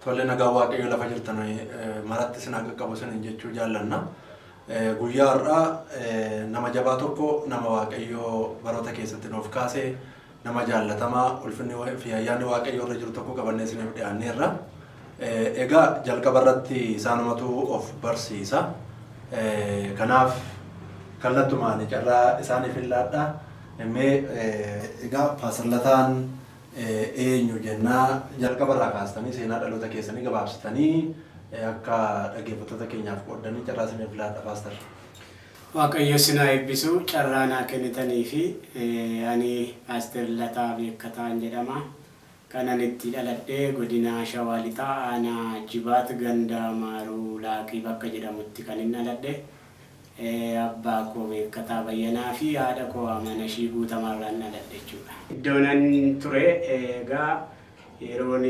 Tole nagaa waaqayyo lafa jirtan maratti sin akka qabu sin jechuu jaallanna. Guyyaa har'aa nama jabaa tokko nama waaqayyo baroota keessatti nuuf kaase nama jaallatamaa ulfinni fi ayyaanni waaqayyo irra jiru tokko qabannee isiniif dhiyaanneerra. Egaa jalqaba irratti isaanumatu of barsiisa. Kanaaf kallattumaan carraa isaaniif ilaalladha. Egaa Paasarlataan eenyu jennaa jalqaba irraa kaastanii seenaa dhaloota keessanii gabaabsitanii akka dhaggeeffattoota keenyaaf qoodanii carraa isiniif ilaalladha Paastar. Waaqayyo sinaa eebbisu carraa naa kennitanii fi ani Paaster Lataa Beekkataan jedhama. Kanan itti dhaladhee godina Shawaa Lixaa aanaa Jibaat ganda Maaruu Laaqii bakka jedhamutti kan inni dhaladhe. Abbaa koo Beekkataa Bayyanaa fi haadha koo Amanashii Guutamarraan dhaladhe jechuudha. Iddoon ani ture egaa yeroon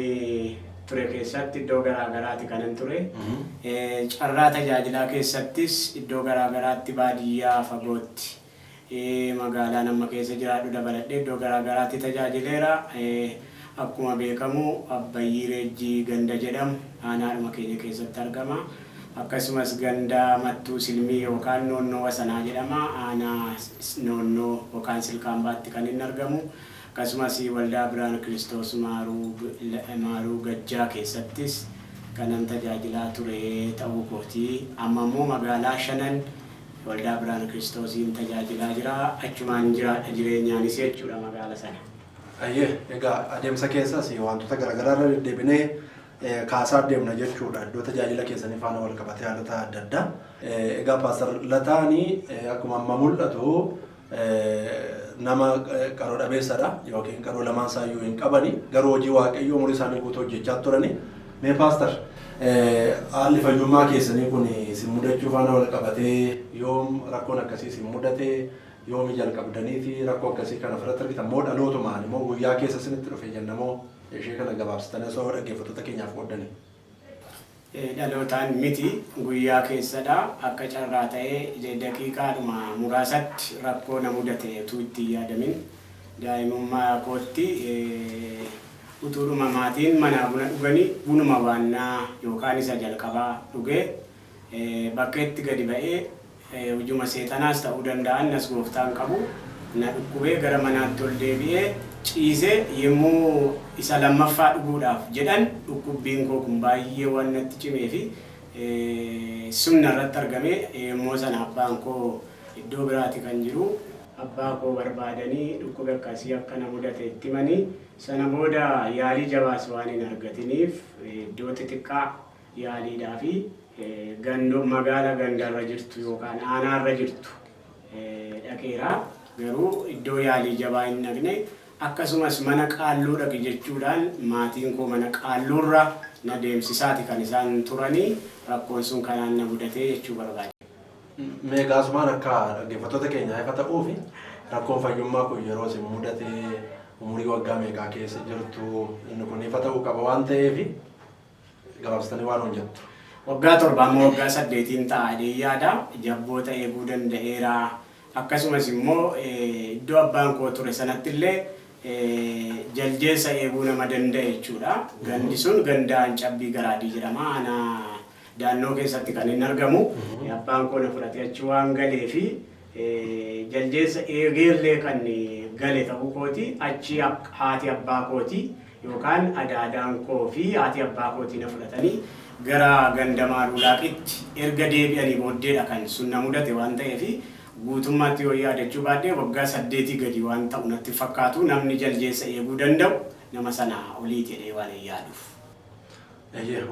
ture keessatti iddoo garaagaraati kanan ture. Carraa tajaajilaa keessattis iddoo garaagaraatti baadiyyaa fagootti magaalaa nama keessa jiraadhu dabaladhee iddoo garaagaraatti tajaajileera. Akkuma beekamu Abbayyii Reejjii ganda jedhamu aanaadhuma keenya keessatti argama. Akkasumas ganda Mattuu Silmii yookaan Noonnoo Wasanaa jedhama. Aanaa Noonnoo yookaan Silkaambaatti kan inni argamu. Akkasumas waldaa Birhaan Kiristoos Maaruu Gajjaa keessattis kanan tajaajilaa ture ta'uu kooti. Amma immoo magaalaa Shanan waldaa Birhaan Kiristoosiin tajaajilaa jira. Achumaan jiraadha jireenyaanis jechuudha magaala sana. Egaa adeemsa keessas wantoota garaagaraa irra deddeebinee kaasaa deemna jechuudha. Iddoo tajaajila keessanii faana wal qabatee haalota adda addaa. Egaa Paasarlataan akkuma amma mul'atu nama qaroo dhabeessadha yookiin qaroo lamaan isaayyuu hin qabani. Garuu hojii waaqayyoo umurii isaanii guutuu hojjechaa turani. Mee Paastar haalli fayyummaa keessanii kun isin mudachuu faana wal qabatee yoom rakkoon akkasii isin mudate yoomi jalqabdanii fi rakkoo akkasii kana ofirratti argitan moo dhalootumaan immoo guyyaa keessa isinitti dhufe jennamoo ishee kana gabaabsitanii osoo dhaggeeffattoota keenyaaf qooddanii. Dhalootaan miti guyyaa keessadha. Akka carraa ta'ee daqiiqaadhuma muraasatti rakkoo na mudate utuu itti yaadamin daa'imummaa kootti utuudhuma maatiin manaa buna dhuganii bunuma waannaa yookaan isa jalqabaa dhugee bakka itti gadi ba'ee hujuma seexanaas ta'uu danda'an nas gooftaan qabu na dhukkubee gara manaatti ol deebi'ee ciisee yommuu isa lammaffaa dhuguudhaaf jedhan dhukkubbiin koo kun baay'ee waan natti cimee fi sumna irratti argame yommuu sana abbaan koo iddoo biraati kan jiru abbaa koo barbaadanii dhukkuba akkasii akka na mudate itti himanii sana booda yaalii jabaas waan hin argatiniif iddoo xixiqqaa yaaliidhaa fi gandoo magaala gandarra jirtu yookaan aanaarra jirtu dhaqeera. Garuu iddoo yaalii jabaa hin dhaqne akkasumas mana qaalluu dhaqe jechuudhaan maatiin koo mana qaalluurra na deemsisaati kan isaan turanii rakkoon sun kanaan na mudatee jechuu barbaade. Meegaasumaan akka dhaggeeffattoota keenya ifa ta'uufi rakkoon fayyummaa kun yeroo isin mudatee umurii waggaa meeqaa keessa jirtu inni kun ifa ta'uu qaba waan ta'eef gabaabsitanii waan hojjettu. Waggaa 7 moo waggaa 8 ta'ee yaada jabboota eeguu danda'eera. Akkasumas immoo iddoo abbaan koo ture sanatti illee jaljeessa eeguu nama danda'e jechuudha. Gandi sun ganda Cabbii Garaadii jedhama. Aanaa daannoo keessatti kan inni argamu. Abbaan koo na fudhatee achi waan galee fi jaljeessa eegeellee kan gale ta'uu kooti. Achi haati abbaa kooti yookaan adaadaan koo fi haati abbaa kooti na fudhatanii gara ganda Maaruu Laaqitti erga deebi'anii booddeedha kan sun na mudate waan ta'eef guutummaatti yoo yaadachuu baadhee waggaa 8 gadi waan ta'u natti fakkaatu namni jaljeessa eeguu danda'u nama sana olii jedhee waan yaaduuf.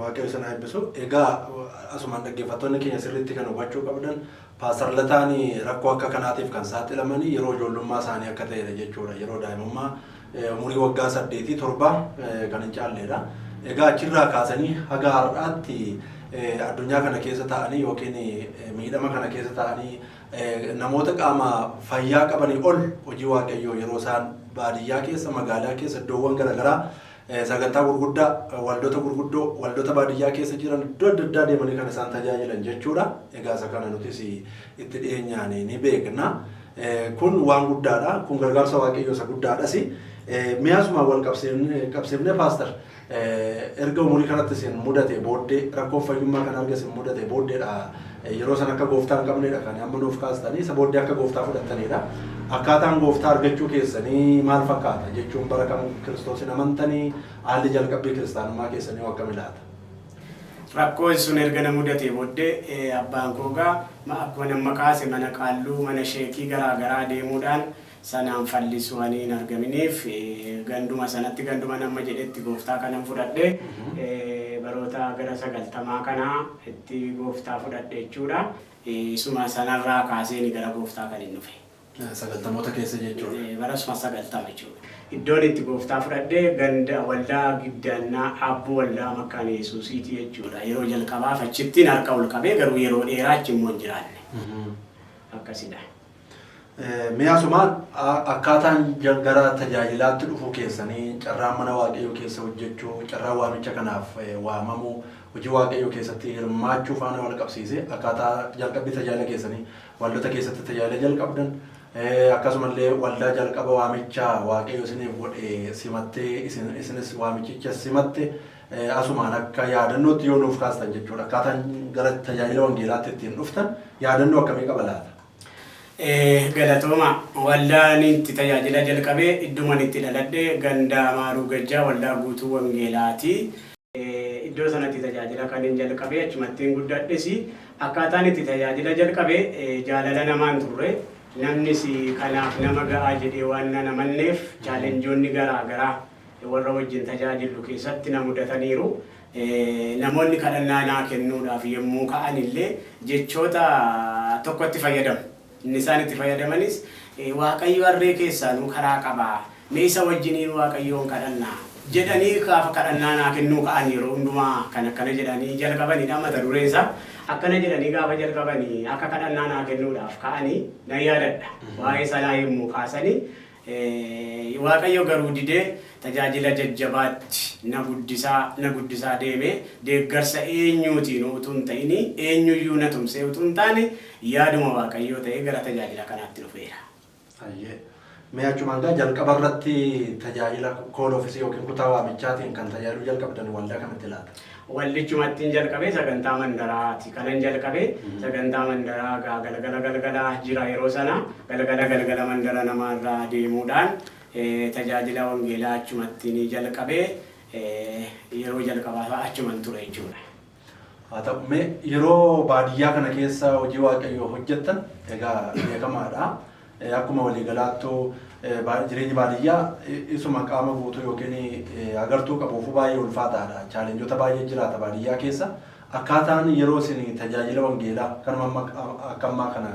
Waaqayyo sana eebbisu. Egaa asumaan dhaggeeffattoonni keenya sirriitti kan hubachuu qabdan Paasarlataan rakkoo akka kanaatiif kan saaxilamanii yeroo ijoollummaa isaanii akka ta'edha jechuudha. Yeroo daa'imummaa umurii waggaa 8-7 kan hin caalledha. Egaa achirraa kaasanii haga har'aatti addunyaa kana keessa ta'anii yookiin miidhama kana keessa ta'anii namoota qaama fayyaa qabanii ol hojii waaqayyoo yeroo isaan baadiyyaa keessa magaalaa keessa iddoowwan garaagaraa sagantaa gurguddaa waldoota gurguddoo waldoota baadiyyaa keessa jiran iddoo adda addaa deemanii kan isaan tajaajilan jechuudha. Egaa isa kana nutis itti dhiyeenyaan ni beekna. Kun waan guddaadha. Kun gargaarsa waaqayyoo isa guddaadhas. Mi'aasuma wal qabsiifne Paastar erga umurii kanatti isin mudate booddee rakkoo fayyummaa kan arge isin mudate booddeedha yeroo san akka gooftaa hin qabnedha kan amma nuuf kaastanii isa booddee akka gooftaa fudhattanidha. Akkaataan gooftaa argachuu keessanii maal fakkaata jechuun bara kam Kiristoosin amantanii haalli jalqabbii kiristaanummaa keessanii akkam ilaata? Rakkoo sun erga na mudate booddee abbaan koogaa akkuma nama kaase mana qaalluu mana sheekii garaa deemuudhaan sanaan fallisu waan hin argaminiif ganduma sanatti ganduma nama jedhetti gooftaa kanan fudhadhe baroota gara 90 kanaa itti gooftaa fudhadhe jechuudha. Isuma sanarraa kaaseen gara gooftaa kan hin dhufe. 90moota keessa jechuudha. Barasuma 90 jechuudha. Iddoon itti gooftaa fudhadhe ganda waldaa Giddaannaa Abbuu waldaa Makkaan Yesuusiiti jechuudha. Yeroo jalqabaaf achittiin harka ol qabee garuu yeroo dheeraa achi immoo hin jiraanne. Akkasidha. Mi'aasumaan akkaataan gara tajaajilaatti dhufuu keessanii carraan mana waaqayyoo keessa hojjechuu carraa waamicha kanaaf waamamuu hojii waaqayyoo keessatti hirmaachuu faana wal qabsiise akkaataa jalqabbii tajaajila keessanii waldota keessatti tajaajila jalqabdan akkasumallee waldaa jalqaba waamicha waaqayyoo isiniif godhe simattee isinis waamichicha simatte asumaan akka yaadannootti yoo nuuf kaastan jechuudha. Akkaataan gara tajaajila wangeelaatti ittiin dhuftan yaadannoo akkamii qaba laata? Galatooma waldaan itti tajaajila jalqabee idduman itti dhaladhe ganda Maaruu Gajjaa waldaa guutuu wangeelaati. Iddoo sanatti tajaajila kan hin jalqabee achumattiin guddadhes akkaataan itti tajaajila jalqabee jaalala namaan turre namnis kanaaf nama ga'aa jedhee waan namanneef chaalenjoonni garaa warra wajjin tajaajilu keessatti na mudataniiru. Namoonni kadhannaa naa kennuudhaaf yommuu ka'an illee jechoota tokkotti fayyadamu. Inni isaan itti fayyadamanis waaqayyo harree keessaa nu karaa qabaa mee isa wajjiniin waaqayyoon kadhannaa jedhanii gaafa kadhannaa naa kennuu ka'an yeroo hundumaa kan akkana jedhanii jalqabanidha mata duree isaa akkana jedhanii gaafa jalqabanii akka kadhannaa naa kennuudhaaf ka'anii nan yaadadha. Waa'ee sanaa yommuu kaasanii waaqayyo garuu didee tajaajila jajjabaatti na guddisaa deemee deeggarsa eenyuutiin utuu hin ta'in eenyuyyuu na tumsee utuu hin taane yaaduma waaqayyoo ta'ee gara tajaajila kanaatti dhufeera. Mee achumaan jalqaba irratti tajaajila kool ofiisii yookiin kutaa waamichaatiin kan tajaajilu jalqabdan waldaa kamitti laata? Waldichumattiin jalqabee sagantaa mandaraati kanan jalqabee sagantaa mandaraa galgala jira yeroo sana galgala mandara namaarraa deemuudhaan tajaajila wangeelaa achumattiin jalqabee yeroo jalqabaa achuman ture jechuudha. Haa ta'u mee yeroo baadiyyaa kana keessa hojii waaqayyoo hojjettan egaa beekamaadha. Akkuma waliigalaattuu jireenyi baadiyyaa isuma qaama guutuu yookiin agartuu qabuuf baay'ee ulfaataadha. Chaalenjoota baay'ee jiraata baadiyyaa keessa. Akkaataan yeroo isin tajaajila wangeelaa kanuma akka ammaa kana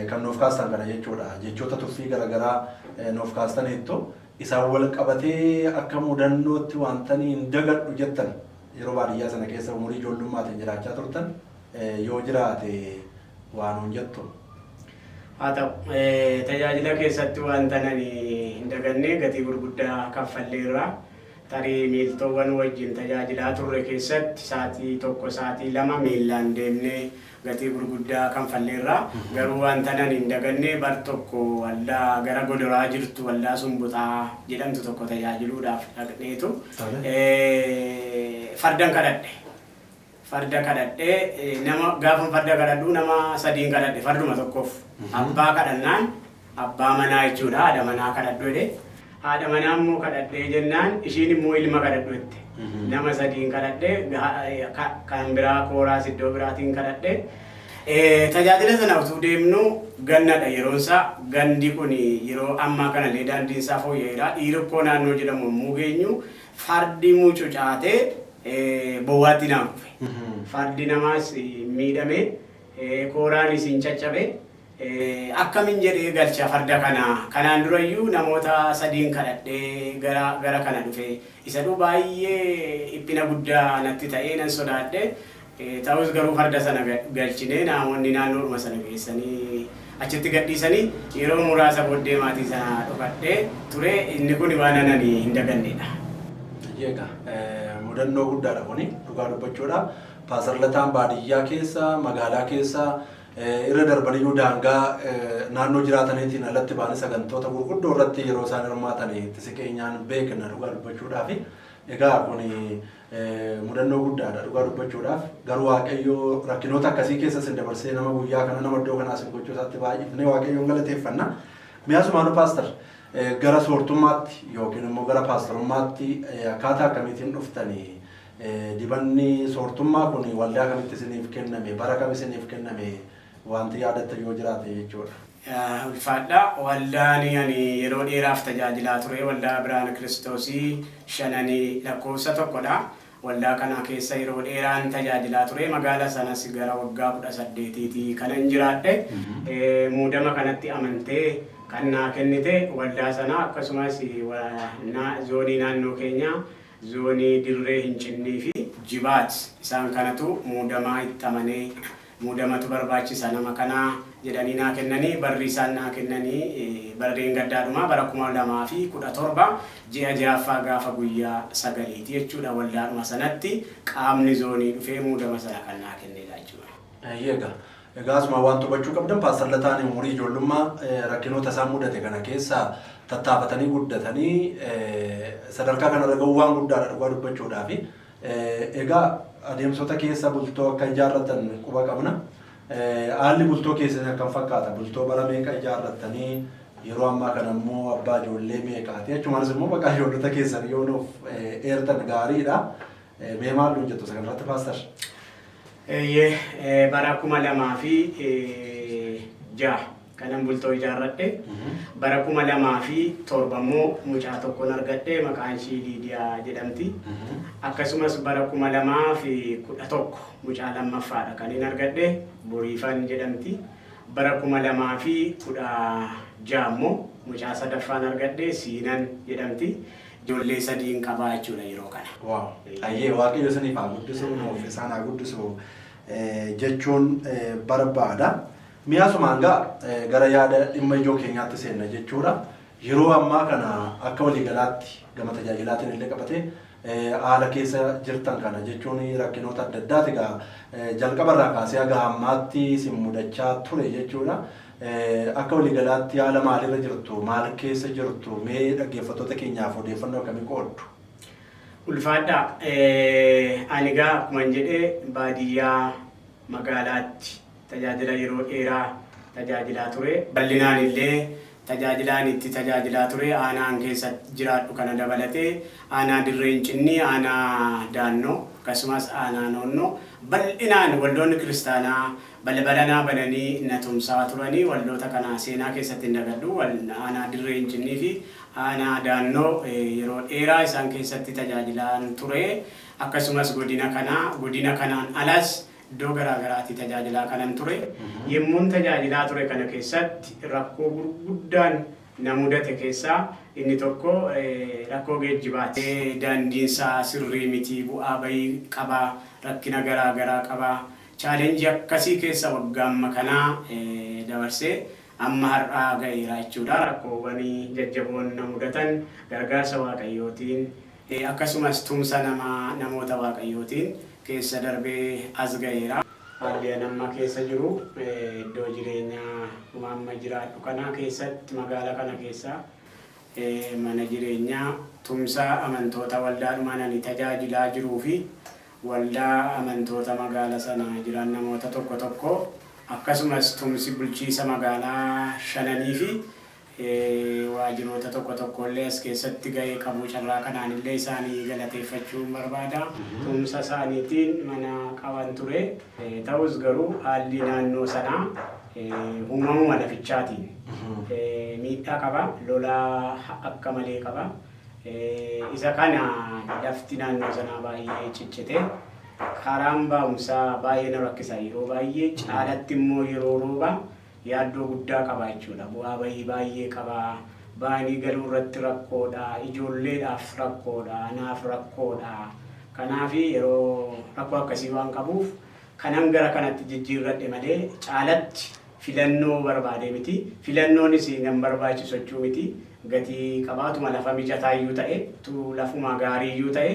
kan nuuf kaastan kana jechuudha. Jechoota tuffii garaagaraa nuuf kaastan hedduu isaan wal qabatee akka mudannootti wantanii hin dagadhu jettan yeroo baadiyyaa sana keessa umurii ijoollummaatiin jiraachaa turtan yoo jiraate waan hin jettu. Haa ta'u tajaajila keessatti wanta nani hin daganne gatii gurguddaa kaffalleerra tarii miiltowwan wajjin tajaajilaa turre keessatti sa'aatii tokko sa'aatii lama miillaan deemnee gatii gurguddaa kaffalleerra garuu wanta nani hin daganne bar tokko waldaa gara Godoraa jirtu waldaa Sumbutaa jedhamtu tokko tajaajiluudhaaf dhaqneetu fardan kadhadhe. Farda kadhadhee nama gaafa farda kadhadhu nama sadiin kadhadhe farduma tokkoof abbaa kadhannaan abbaa manaa jechuudha haadha manaa kadhadhu jedhe haadha manaa immoo kadhadhee jennaan ishiin immoo ilma kadhadhu jette nama sadiin kadhadhee kan biraa kooraas iddoo biraatiin kadhadhee tajaajila sana utuu deemnu gannadha yeroonsaa gandi kun yeroo ammaa kanallee daandiinsaa fooyya'eera dhiirrikkoo naannoo jedhamu yommuu geenyu fardi mucucaatee bowwaatti naan dhufe. Fardi namaas miidhame kooraanis hin caccabe akkamiin jedhee galcha farda kanaan durayyuu namoota sadiin kadhadhee gara kana dhufe isa baay'ee dhiphina guddaa natti ta'ee nan sodaadhe ta'us garuu farda sana galchine namoonni naannoodhuma sana geessanii achitti gadhiisanii yeroo muraasa booddee maatii sana dhokadhee ture inni kun waan anani hin dagannedha. Mudannoo guddaadha kuni dhugaa dubbachuudha. Paasarlataan baadiyyaa keessa magaalaa keessa irra darbaniyyuu daangaa naannoo jiraataniitiin alatti baanii sagantoota gurguddoo irratti yeroo isaan hirmaatan itti siqeenyaan beekna dhugaa dubbachuudhaa fi Egaa kuni mudannoo guddaadha dhugaa dubbachuudhaaf garuu waaqayyoo rakkinoota akkasii keessa sin dabarsee nama guyyaa kana nama iddoo kanaa sin gochuu isaatti baay'ifnee waaqayyoon galateeffanna. Mi'aasumaanu paastar gara soortummaatti yookiin immoo gara paastarummaatti akkaataa akkamiitiin dhuftanii dibanni soortummaa kun waldaa kamitti isiniif kenname bara kam isiniif kenname wanti yaadattan yoo jiraate jechuudha. Ulfaadha waldaan ani yeroo dheeraaf tajaajilaa ture waldaa Biraana Kiristoosii shananii lakkoofsa tokkodha. Waldaa kana keessa yeroo dheeraan tajaajilaa ture magaalaa sanas gara waggaa 18 kanan jiraadhe. Muudama kanatti amantee kan naa kennite waldaa sana akkasumas zoonii naannoo keenya zoonii Dirree Hincinnii fi Jibaat isaan kanatu muudamaa itti amanee muudamatu barbaachisa nama kanaa jedhanii naa kennanii barri isaan naa kennanii barreen gaddaadhumaa bara 2017 ji'a ja'affaa gaafa guyyaa 9 jechuudha waldaadhuma sanatti qaamni zoonii dhufee muudama sana kan naa kennedha jechuudha. Egaa asuma waan hubachuu qabdan paastar Lataan umurii ijoollummaa rakkinoota isaan mudate kana keessa tattaafatanii guddatanii sadarkaa kanarra gahuu waan guddaadha dhugaa dubbachuudhaaf. Egaa adeemsota keessa bultoo akka ijaarratan quba qabna. Haalli bultoo keessanii akkam fakkaata? Bultoo bara meeqa ijaarrattanii yeroo ammaa kana immoo abbaa ijoollee meeqaati? Achumanis immoo maqaa ijoollota keessanii yoo nuuf eertan gaariidha. Mee maal nuun jettu sagantaatti paastar? Bara 2006 kanan bultoo ijaarradhe bara 2007 immoo mucaa tokkoon argadhe maqaan ishii Liidiyaa jedhamti. Akkasumas bara 2011 mucaa lammaffaadha kan hin argadhe Boriifan jedhamti. Bara 2016 immoo mucaa sadaffaan argadhe Siinan jedhamti. Ijoollee sadii qabaa jechuudha yeroo kana. Waaw. Ayyee waaqayyo isiniif haa guddisu nuuf isaan haa guddisu jechuun barbaada. Mi'aasumaan gara yaada dhimma ijoo keenyaatti seenna jechuudha. Yeroo ammaa kana akka waliigalaatti gama tajaajilaatiin illee qabatee haala keessa jirtan kana jechuun rakkinoota adda addaati jalqabarraa kaasee haga ammaatti sin mudachaa ture jechuudha. Akka waliigalaatti haala maalirra jirtu maal keessa jirtu mee dhaggeeffattoota keenyaaf odeeffannoo akkamii qooddu? Ulfaadha. Ani akkuma jedhee baadiyyaa magaalaatti tajaajila yeroo dheeraa tajaajilaa ture. Bal'inaan illee tajaajilaan itti tajaajilaa ture. Aanaan keessa jiraadhu kana dabalatee aanaa Dirree Hincinnii, aanaa Daannoo akkasumas aanaa Noonnoo bal'inaan waldoonni kiristaanaa balbalanaa bananii na tumsaa turanii waldoota kana seenaa keessatti hin dagadhu. Aanaa Dirree Hincinnii fi aanaa Daannoo yeroo dheeraa isaan keessatti tajaajilaan ture. Akkasumas godina kanaan alas iddoo garaagaraatti tajaajilaa kanan ture. Yemmuun tajaajilaa ture kana keessatti rakkoo gurguddaan na mudate keessaa inni tokko rakkoo geejjibaati. Daandiinsaa sirrii miti, bu'aa bahii qaba, rakkina garaagaraa qaba. Chaalenjii akkasii keessa waggaa amma kanaa dabarsee amma har'aa gaheera jechuudha. Rakkoowwan jajjaboon na mudatan gargaarsa waaqayyootiin akkasumas tumsa namoota waaqayyootiin keessa darbee as gaheera. Haalli amma keessa jiru iddoo jireenyaa amma jiraadhu kana keessatti magaalaa kana keessa mana jireenyaa tumsa amantoota waldaadhumaan ani tajaajilaa jiruu fi waldaa amantoota magaalaa sana jiran namoota tokko akkasumas tumsi bulchiisa magaalaa shananii fi waajiroota tokko illee as keessatti gahee qabu carraa kanaan illee isaanii galateeffachuu barbaada. Tumsa isaaniitiin mana qaban ture. Ta'us garuu haalli naannoo sanaa uumamuma lafichaatiin miidhaa qaba, lolaa akka malee qaba. Isa kana lafti naannoo sanaa baay'ee ciccite. Karaan baa'umsaa baay'ee na rakkisa yeroo baay'ee caalatti immoo yeroo roobaa yaaddoo guddaa qaba jechuudha. Bu'aa bahii baay'ee qaba. Baanii galuu irratti rakkoodha. Ijoolleedhaaf rakkoodha. Naaf rakkoodha. Kanaaf yeroo rakkoo akkasii waan qabuuf kanan gara kanatti jijjiirradhe malee caalatti filannoo barbaade miti. Filannoonis nan barbaachisu jechuu miti. Gatii qabaatuma lafa mijataa iyyuu ta'e, lafuma gaarii iyyuu ta'e,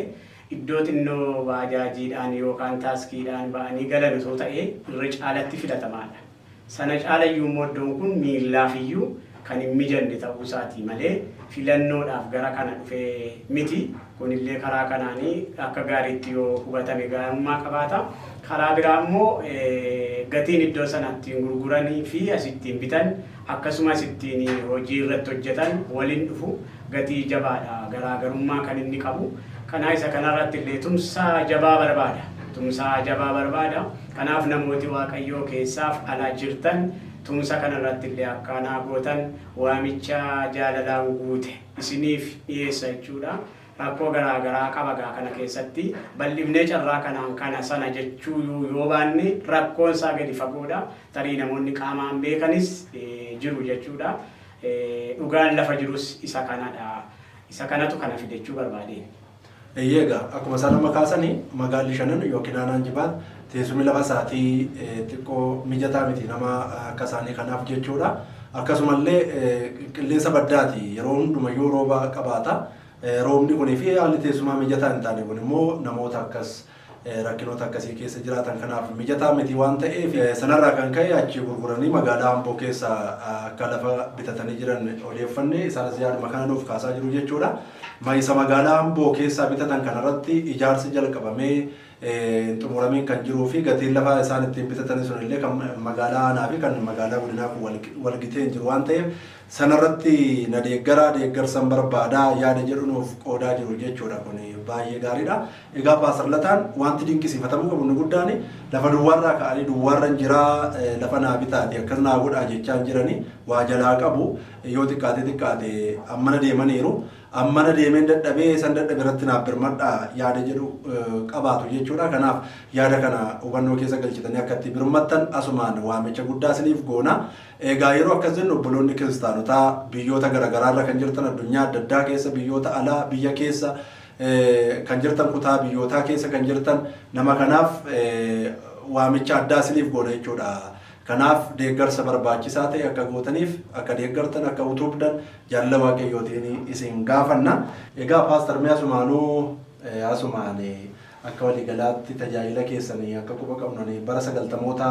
iddoo xinnoo baajaajiidhaan yookaan taaskiidhaan ba'anii galan osoo ta'e irra caalatti filatamaadha. Sana caalayyuu immoo iddoon kun miillaaf iyyuu kan hin mijanne ta'uu isaatii malee filannoodhaaf gara kana dhufee miti. Kunillee karaa kanaanii akka gaariitti yoo hubatame gaarummaa qabaata. Karaa biraa immoo gatiin iddoo sanatti gurguranii fi asittiin bitan akkasumas ittiin hojii irratti hojjetan waliin dhufu gatii jabaadha. Garaagarummaa kan inni qabu. Kanaa isa kanarratti illee tumsaa jabaa barbaada. Tumsaa jabaa barbaada. Kanaaf namooti Waaqayyoo keessaaf alaa jirtan tumsa kanarratti illee akkanaa gootan waamicha jaalalaan guute isiniif dhiyeessa jechuudha. Rakkoo garaagaraa qabagaa kana keessatti bal'ifnee carraa kanaan kana sana jechuu yoo baanne rakkoon isaa gadi fagoodha. Tarii namoonni qaamaan beekanis jiru jechuudha. Dhugaan lafa jirus isa kanadha. Isa kanatu kana fidechuu barbaadeen. Egaa akkuma isaan amma kaasanii magaalli shanan yookiin aanaan jibaat teessumni lafa isaatii xiqqoo mijataa miti nama akka isaanii kanaaf jechuudha. Akkasumallee qilleensa baddaati yeroo hundumayyuu rooba qabaata. Roobni kunii fi haalli teessumaa mijataa hin taane kun immoo namoota akkas rakkinoota akkasii keessa jiraatan kanaaf mijataa miti waan ta'eef sanarraa kan ka'e achi gurguranii magaalaa Amboo keessa akka lafa bitatanii jiran odeeffanne isaanis yaaduma kana nuuf kaasaa jiru jechuudha. Isa magaalaa Amboo keessaa bitatan kanarratti ijaarsi jalqabamee xumurameen kan jiruu fi gatiin lafaa isaan ittiin bitatan sunillee kan magaalaa aanaa fi kan magaalaa godinaa kun walgitee hin jiru waan ta'eef sanarratti na deeggarsan barbaadaa yaada jedhu nuuf qoodaa jiru jechuudha. Kun baay'ee gaariidha. Egaa Paasarlataan wanti dinqisiifatamuu qabu inni guddaan lafa duwwaarraa ka'anii duwwaarran jiraa lafa naa bitaati akkas naa godhaa jechaan jiranii waa jalaa qabu yoo xiqqaate ammana deemaniiru. Ammana deemeen dadhabee san dadhabe irratti naaf birmadhaa yaada jedhu qabaatu jechuudha. Kanaaf yaada kana hubannoo keessa galchitanii akka itti birmattan asumaan waamicha guddaa isiniif goona. Egaa yeroo akkas jennu obboloonni kiristaanotaa biyyoota garaagaraarra kan jirtan addunyaa adda addaa keessa biyyoota alaa biyya keessa kan jirtan kutaa biyyootaa keessa kan jirtan nama kanaaf waamicha addaa isiniif goona jechuudha. Kanaaf deeggarsa barbaachisaa ta'e akka gootaniif akka deeggartan akka utubdan jaalala Waaqayyootiin isin gaafanna. Egaa Paastar Mee asumaan akka waliigalaatti tajaajila keessanii akka quba qabnanii bara 90moota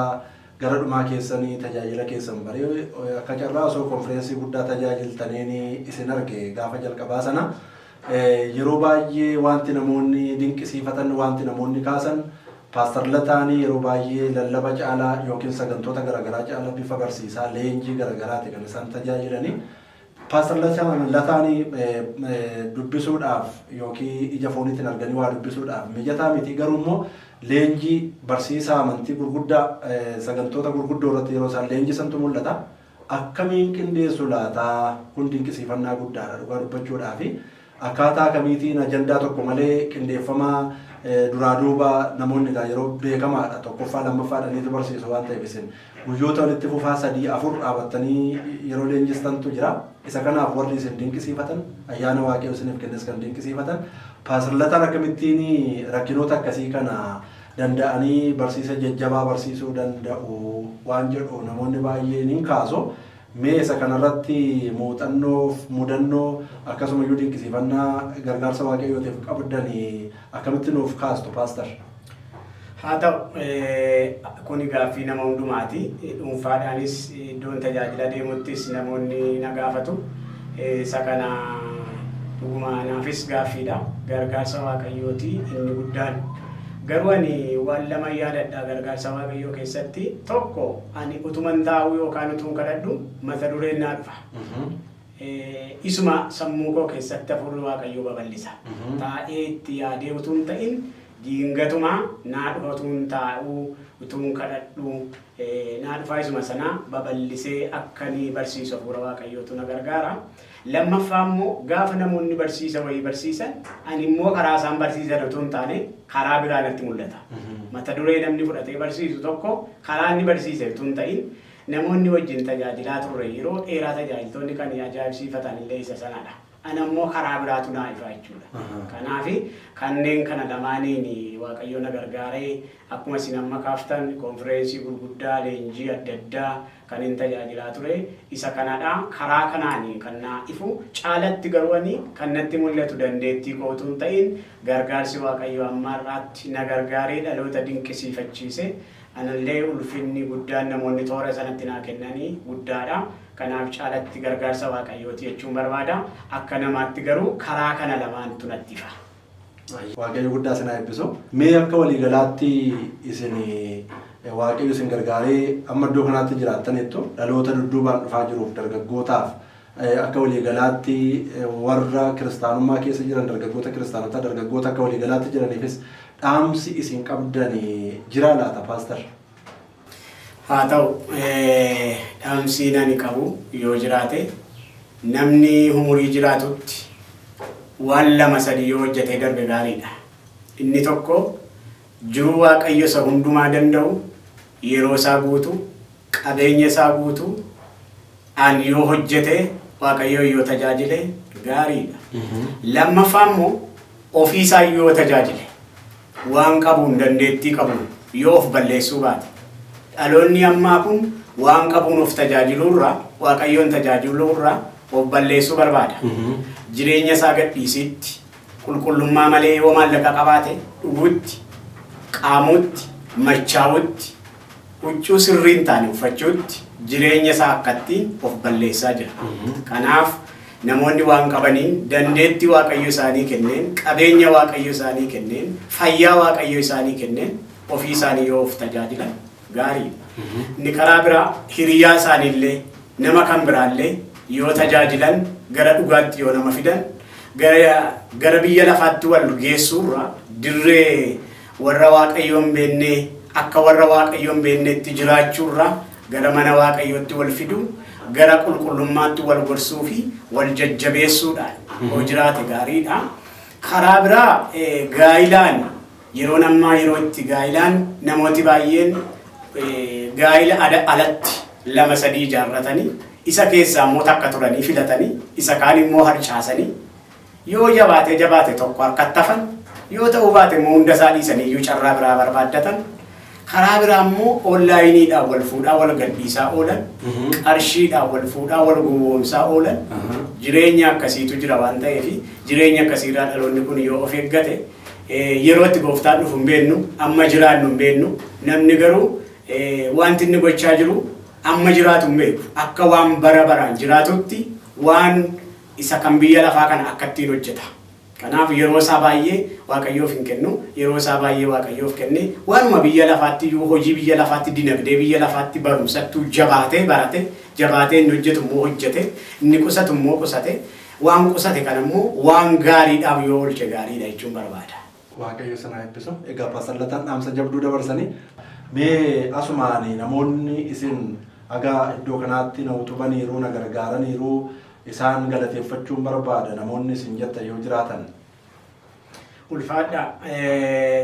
gara dhumaa keessanii tajaajila keessan baree akka carraa osoo konfireensii guddaa tajaajiltaniin isin arge gaafa jalqabaa sana yeroo baay'ee wanti namoonni dinqisiifatan wanti namoonni kaasan Paasarlataan yeroo baay'ee lallaba caalaa yookiin sagantoota garaagaraa caalaa bifa barsiisaa leenjii garaagaraati kan isaan tajaajilanii. Paasarlataan dubbisuudhaaf yookiin ija fooniitiin arganii waa dubbisuudhaaf mijataa miti garuu immoo leenjii barsiisaa amantii gurguddaa sagantoota gurguddoo irratti yeroo isaan leenjisantu mul'ata. Akkamiin qindeessu laataa kun dinqisiifannaa guddaadha dhugaa dubbachuudhaaf akkaataa kamiitiin ajandaa tokko malee qindeeffamaa duraa duuba namoonni yeroo beekamaadha tokkoffaa lammaffaadhaniitu barsiisu waan ta'eef isin guyyoota walitti fufaa 3-4 dhaabattanii yeroo leenjistantu jira. Isa kanaaf warri isin dinqisiifatan ayyaana Waaqayyoo isiniif kennes kan dinqisiifatan Paasarlataan akkamittiin rakkinoota akkasii kana danda'anii barsiisa jajjabaa barsiisuu danda'u waan jedhu namoonni baay'een hin kaasu. Mee isa kanarratti muuxannoof mudannoo akkasumayyuu dinqisiifannaa gargaarsa Waaqayyootiif qabdanii akkamitti nuuf kaastu Paastar? Haa ta'u kun gaaffii nama hundumaati. Dhuunfaadhaanis iddoon tajaajila deemuttis namoonni na gaafatu. Isa kana dhuguma naafis gaaffiidha. Gargaarsa Waaqayyooti inni guddaan. Garuu ani waan lama yaadadha gargaarsa Waaqayyoo keessatti tokko ani utuman taa'u yookaan utuun kadhadhu mata dureen naa dhufa. Isuma sammuu koo keessatti hafuurri Waaqayyoo babal'isa. Taa'ee itti yaadee utuun ta'in diingatuma naa dhufa utuun taa'u utuun kadhadhu naa dhufa isuma sana babal'isee akkanii barsiisu hafuura Waaqayyootu na gargaara. Lammaffaa immoo gaafa namoonni barsiisa wayii barsiisan ani immoo karaa isaan barsiisan utuu hin taane karaa biraa natti mul'ata. Mata duree namni fudhatee barsiisu tokko karaa inni barsiise utuu hin ta'in namoonni wajjin tajaajilaa turre yeroo dheeraa tajaajiltoonni kan ajaa'ibsiifatan illee isa sanadha. Ana immoo karaa biraatu naa ifa jechuudha. Kanaaf kanneen kana lamaaniin Waaqayyo na gargaaree akkuma isin amma kaaftan konfireensii gurguddaa leenjii adda addaa kan hin tajaajilaa ture isa kanadha. Karaa kanaan kan naa ifu caalatti garuu kan natti mul'atu dandeettii kootu hin ta'in gargaarsi Waaqayyo ammaarraatti na gargaaree dhaloota dinqisiifachiise. Anallee ulfinni guddaan namoonni toora sanatti naa kennanii guddaadha. Kanaaf caalatti gargaarsa waaqayyooti jechuun barbaada. Akka namaatti garuu karaa kana lamaantu natti ifa. Waaqayyo guddaa isin haa eebbisu. Mee akka waliigalaatti isin waaqayyo isin gargaaree amma iddoo kanaatti jiraattaniittu dhaloota dudduubaan dhufaa jiruuf dargaggootaaf akka waliigalaatti warra kiristaanummaa keessa jiran dargaggoota kiristaanotaa dargaggoota akka waliigalaatti jiraniifis dhaamsi isin qabdan jira laata paastar? Haa ta'u dhaamsi ani qabu yoo jiraate namni umurii jiraatutti waan lama sadii yoo hojjetee darbe gaariidha. Inni tokko jiruu waaqayyo isa hundumaa danda'u yeroo isaa guutu qabeenya isaa guutu an yoo hojjete waaqayyo yoo tajaajile gaariidha. Lammaffaa immoo ofii isaa yoo tajaajile waan qabuun dandeettii qabuun yoo of balleessuu baate dhaloonni ammaa kun waan qabuun of tajaajilurraa waaqayyoon tajaajilurraa of balleessuu barbaada. Jireenya isaa gadhiisitti qulqullummaa malee yoo maallaqa qabaate dhugutti qaamutti machaawutti huccuu sirriin taane uffachuutti jireenya isaa akkatti of balleessaa jira. Kanaaf namoonni waan qabaniin dandeettii waaqayyo isaanii kenneen qabeenya waaqayyo isaanii kenneen fayyaa waaqayyo isaanii kenneen ofii isaanii yoo of tajaajilan gaariidha. Inni karaa biraa hiriyaa isaaniillee nama kan biraallee yoo tajaajilan gara dhugaatti yoo nama fidan gara biyya lafaatti wal geessuurra dirree warra waaqayyoon beennee akka warra waaqayyoon beenneetti jiraachuurra gara mana waaqayyootti wal fidu gara qulqullummaatti wal gorsuu fi wal jajjabeessuudhaan yoo jiraate gaariidha. Karaa biraa gaa'ilaan yeroo ammaa yeroo itti gaa'ilaan namooti baay'een gaa'ila alatti lama sadii ijaarratanii isa keessaa immoo takka turanii filatanii isa kaan immoo harcaasanii yoo jabaate tokko harkatti hafan yoo ta'uu baate immoo hunda isaa dhiisanii iyyuu carraa biraa barbaaddatan. Karaa biraa immoo onlaayiniidhaan wal fuudhaa wal gadhiisaa oolan qarshiidhaan wal fuudhaa wal gowwoomsaa oolan jireenya akkasiitu jira waan ta'eef jireenya akkasiirraa dhaloonni kun yoo of eeggate yeroo itti gooftaan dhufu hin beeknu amma jiraannu hin beeknu namni garuu wanti inni gochaa jiru amma jiraatu hin beeku akka waan bara baraan jiraatutti waan isa kan biyya lafaa kana akka ittiin hojjeta. Kanaaf yeroo isaa baay'ee waaqayyoof hin kennu yeroo isaa baay'ee waaqayyoof kenne waanuma biyya lafaatti hojii biyya lafaatti dinagdee biyya lafaatti barumsattuu jabaatee barate jabaatee inni hojjetu immoo hojjete inni qusatu immoo qusate waan qusate kana immoo waan gaariidhaaf yoo oolche gaariidha jechuun barbaada. Waaqayyo sana eebbisu. Egaa Paasallataan dhaamsa jabduu dabarsanii mee asumaanii namoonni isin agaa iddoo kanaatti na utubaniiru na gargaaraniiru isaan galateeffachuun barbaada namoonni isin jettan yoo jiraatan. Ulfaadha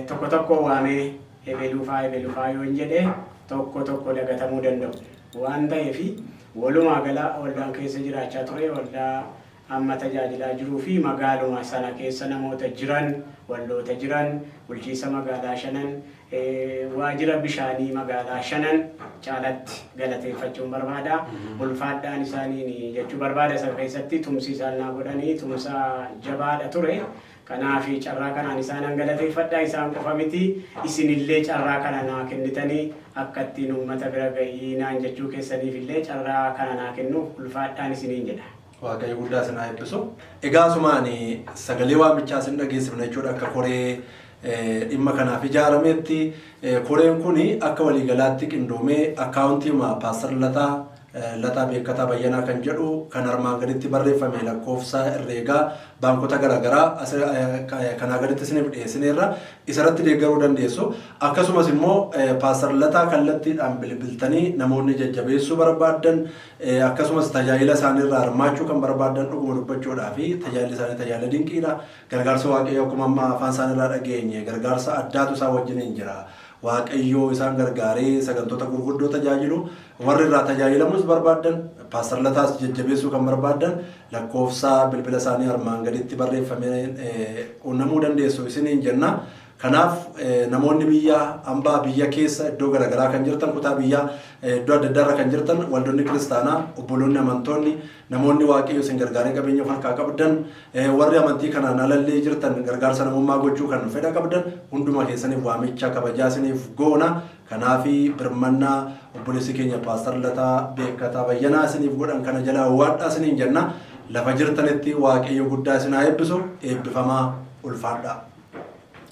tokko tokko waamee ebeluufaa yoo hin jedhee tokko dagatamuu danda'u waan ta'eef walumaa gala waldaan keessa jiraachaa ture waldaa amma tajaajilaa jiruu fi magaaluma sana keessa namoota jiran waldoota jiran bulchiisa magaalaa 5 waajjira bishaanii magaalaa 5 caalatti galateeffachuun barbaada. Ulfaadhaan isaaniin jechuu barbaada sana keessatti tumsi isaan naa godhanii tumsa jabaadha ture. Kanaaf carraa kanaan isaan galateeffadhaa isaan qofa miti isinillee carraa kana naa kennitanii akka ittiin uummata bira ga'ii naan jechuu keessaniif illee carraa kana naa kennuuf ulfaadhaan isiniin jedha. Waaqayyo guddaa isin haa eebbisu. Egaa asumaanii sagalee waamichaa isin dhageessifna jechuudha akka koree dhimma kanaaf ijaarametti koreen kun akka waliigalaatti qindoomee akkaawuntii Paastar Lataa Beekkataa Bayyanaa kan jedhu kan armaan gaditti barreeffame lakkoofsa herreegaa baankota garaagaraa kanaa gaditti isiniif dhiyeessineerra isarratti deeggaruu dandeessu. Akkasumas immoo Paastar Lataa kallattiidhaan bilbiltanii namoonni jajjabeessuu barbaadan akkasumas tajaajila isaaniirraa hirmaachuu kan barbaadan dhuguma dubbachuudhaa fi tajaajilli isaanii tajaajila dinqiidha. Gargaarsa waaqayyoo akkuma amma afaan isaaniirraa dhageenye gargaarsa addaatu isaan wajjiniin jira. Waaqayyoo isaan gargaaree sagantoota gurguddoo tajaajilu warri irraa tajaajilamus barbaadan Paastar Lataas jajjabeessuu kan barbaadan lakkoofsa bilbila isaanii armaan gaditti barreeffamee quunnamuu dandeessu isiniin jenna. Kanaaf namoonni biyya hambaa biyya keessa iddoo garaagaraa kan jirtan kutaa biyya iddoo adda addaa kan jirtan waldonni kiristaanaa obboloonni amantoonni namoonni waaqayyo isin gargaaree qabeenya harkaa qabdan warri amantii kanaan alallee jirtan gargaarsa namummaa gochuu kan fedha qabdan hunduma keessaniif waamicha kabajaa isiniif goona. Kanaaf birmannaa obboleessi keenya Paaster Lataa Beekkataa Bayyanaa isiniif godhan kana jalaa waadhaa isiniin jenna. Lafa jirtanitti waaqayyo guddaa isin haa eebbisu. Eebbifamaa ulfaadhaa.